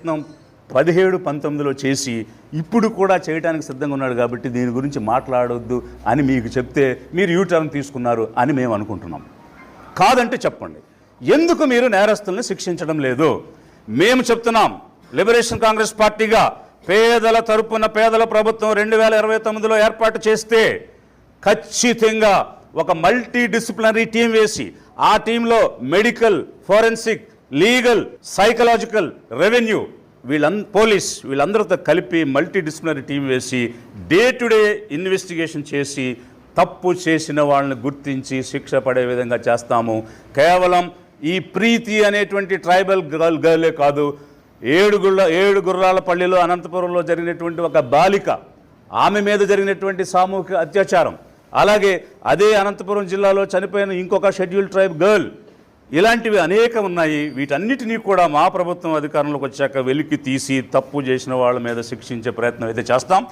ప్రయత్నం 17-19లో చేసి ఇప్పుడు కూడా చేయడానికి సిద్ధంగా ఉన్నాడు. కాబట్టి దీని గురించి మాట్లాడొద్దు అని మీకు చెప్తే మీరు యూటర్న్ తీసుకున్నారు అని మేము అనుకుంటున్నాం. కాదంటే చెప్పండి, ఎందుకు మీరు నేరస్తుల్ని శిక్షించడం లేదు? మేము చెప్తున్నాం, లిబరేషన్ కాంగ్రెస్ పార్టీగా పేదల తరపున పేదల ప్రభుత్వం 2029లో ఏర్పాటు చేస్తే ఖచ్చితంగా ఒక మల్టీ డిసిప్లినరీ టీం వేసి ఆ టీంలో medical, forensic, legal, psychological, revenue, police వీళ్ళందరితో కలిపి మల్టీ డిసిప్లినరీ టీం వేసి డే టు డే ఇన్వెస్టిగేషన్ చేసి తప్పు చేసిన వాళ్ళని గుర్తించి శిక్ష పడే విధంగా చేస్తాము. కేవలం ఈ ప్రీతి అనేటువంటి ట్రైబల్ గర్లే కాదు, 7 గుర్రాలపల్లిలో అనంతపురంలో జరిగినటువంటి ఒక బాలిక, ఆమె మీద జరిగినటువంటి సామూహిక అత్యాచారం, అలాగే అదే అనంతపురం జిల్లాలో చనిపోయిన ఇంకొక షెడ్యూల్డ్ ట్రైబ్ గర్ల్, ఇలాంటివి అనేకం ఉన్నాయి. వీటన్నిటినీ కూడా మా ప్రభుత్వం అధికారంలోకి వచ్చాక వెలికి తీసి తప్పు చేసిన వాళ్ళ మీద శిక్షించే ప్రయత్నం అయితే చేస్తాం.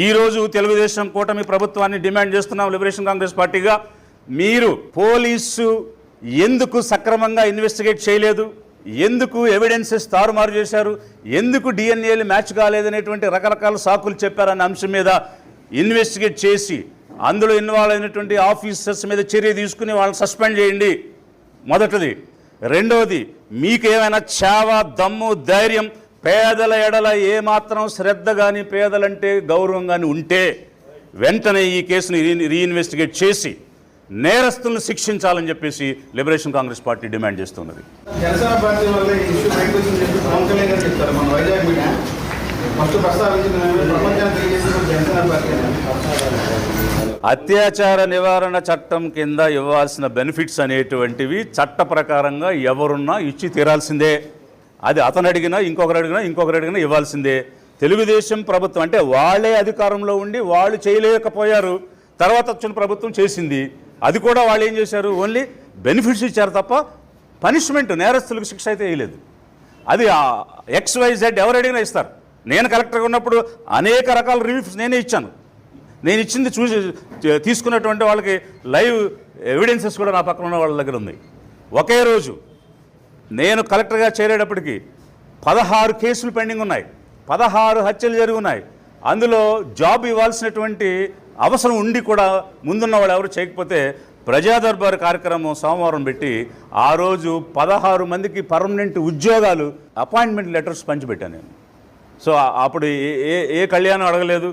ఈరోజు తెలుగుదేశం కూటమి ప్రభుత్వాన్ని డిమాండ్ చేస్తున్నాం లిబరేషన్ కాంగ్రెస్ పార్టీగా, మీరు పోలీసు ఎందుకు సక్రమంగా ఇన్వెస్టిగేట్ చేయలేదు, ఎందుకు ఎవిడెన్సెస్ తారుమారు చేశారు, ఎందుకు డిఎన్ఏలు మ్యాచ్ కాలేదనేటువంటి రకరకాల సాకులు చెప్పారన్న అంశం మీద ఇన్వెస్టిగేట్ చేసి అందులో ఇన్వాల్వ్ అయినటువంటి ఆఫీసర్స్ మీద చర్య తీసుకుని వాళ్ళని సస్పెండ్ చేయండి. మొదటిది. రెండవది, మీకేమైనా చావ, దమ్ము, ధైర్యం, పేదల ఎడల ఏమాత్రం శ్రద్ధ కానీ పేదలంటే గౌరవం కానీ ఉంటే వెంటనే ఈ కేసుని రీఇన్వెస్టిగేట్ చేసి నేరస్తులను శిక్షించాలని చెప్పేసి లిబరేషన్ కాంగ్రెస్ పార్టీ డిమాండ్ చేస్తున్నది. అత్యాచార నివారణ చట్టం కింద ఇవ్వాల్సిన బెనిఫిట్స్ అనేటువంటివి చట్ట ప్రకారంగా ఎవరున్నా ఇచ్చి తీరాల్సిందే. అది అతను అడిగినా ఇంకొకరు అడిగినా ఇవ్వాల్సిందే. తెలుగుదేశం ప్రభుత్వం అంటే వాళ్ళే అధికారంలో ఉండి వాళ్ళు చేయలేకపోయారు, తర్వాత వచ్చిన ప్రభుత్వం చేసింది. అది కూడా వాళ్ళు ఏం చేశారు, ఓన్లీ బెనిఫిట్స్ ఇచ్చారు తప్ప పనిష్మెంట్, నేరస్తులకు శిక్ష అయితే వేయలేదు. అది XYZ ఎవరు అడిగినా ఇస్తారు. నేను కలెక్టర్గా ఉన్నప్పుడు అనేక రకాల రివ్యూస్ నేనే ఇచ్చాను. నేను ఇచ్చింది చూసి తీసుకున్నటువంటి వాళ్ళకి లైవ్ ఎవిడెన్సెస్ కూడా నా పక్కన ఉన్న వాళ్ళ దగ్గర ఉంది. ఒకే రోజు నేను కలెక్టర్గా చేరేటప్పటికి 16 కేసులు పెండింగ్ ఉన్నాయి, 16 హత్యలు జరిగి ఉన్నాయి. అందులో జాబ్ ఇవ్వాల్సినటువంటి అవసరం ఉండి కూడా ముందున్న వాళ్ళు ఎవరు చేయకపోతే ప్రజా దర్బార్ కార్యక్రమం సోమవారం పెట్టి ఆ రోజు 16 మందికి పర్మనెంట్ ఉద్యోగాలు, అపాయింట్మెంట్ లెటర్స్ పంచిపెట్టాను నేను. సో అప్పుడు ఏ కళ్యాణం అడగలేదు,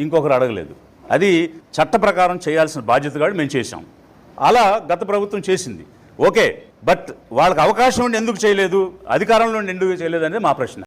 ఇంకొకరు అడగలేదు. అది చట్ట ప్రకారం చేయాల్సిన బాధ్యత కూడా మేము చేశాం. అలా గత ప్రభుత్వం చేసింది, ఓకే. బట్ వాళ్ళకి అవకాశం ఉండి ఎందుకు చేయలేదు, అధికారంలో ఉండి ఎందుకు చేయలేదు అనేది మా ప్రశ్న.